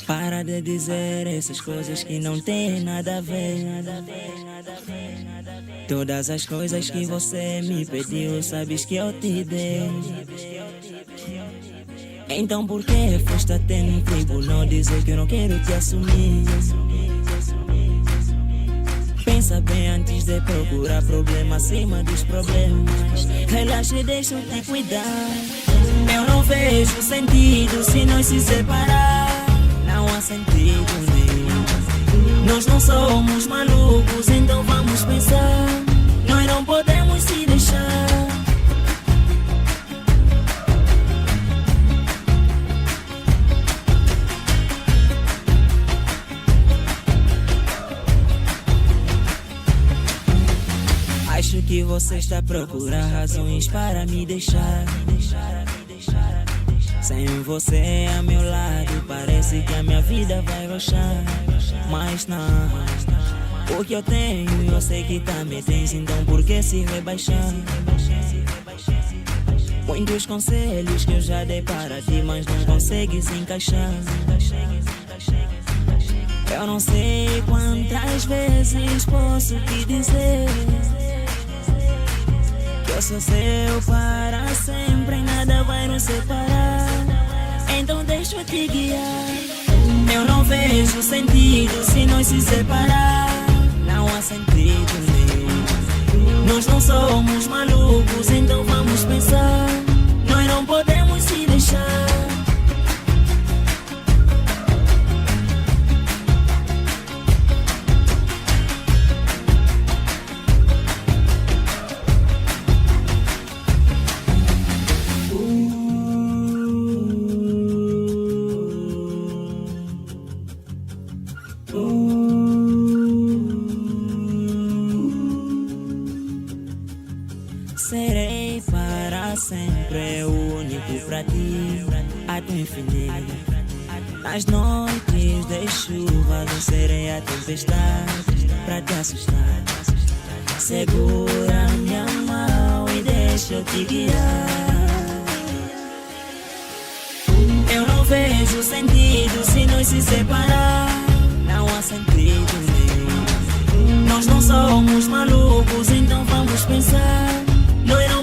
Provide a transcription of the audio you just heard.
Para de dizer essas coisas que não têm nada a ver. Todas as coisas que você me pediu, sabes que eu te dei. Então por que foste até no tribunal dizer que eu não quero te assumir? Pensa bem antes de procurar problema acima dos problemas. Relaxa e deixa eu te cuidar. Eu não vejo sentido se nós se separar. Não há sentido nenhum. Nós não somos malucos, então vamos pensar. Nós não podemos se deixar. Acho que você está procurando razões para me deixar. Sem você a meu lado, parece que a minha vida vai rochar. Mas não, o que eu tenho eu sei que também tens, então por que se rebaixar? Muitos conselhos que eu já dei para ti, mas não consegues encaixar. Eu não sei quantas vezes posso te dizer que eu sou seu para sempre, nada vai nos separar. Então deixa eu te guiar. Eu não vejo sentido se nós se separar. Não há sentido nenhum. Nós não somos malucos, então vamos pensar. Nós não podemos se deixar. Serei para sempre o único pra ti, até o infinito. Nas noites de chuva vencerei a tempestade pra te assustar. Segura minha mão e deixa eu te guiar. Eu não vejo sentido se nós se separar. Não há sentido nenhum. Nós não somos malucos, então vamos pensar. Nós não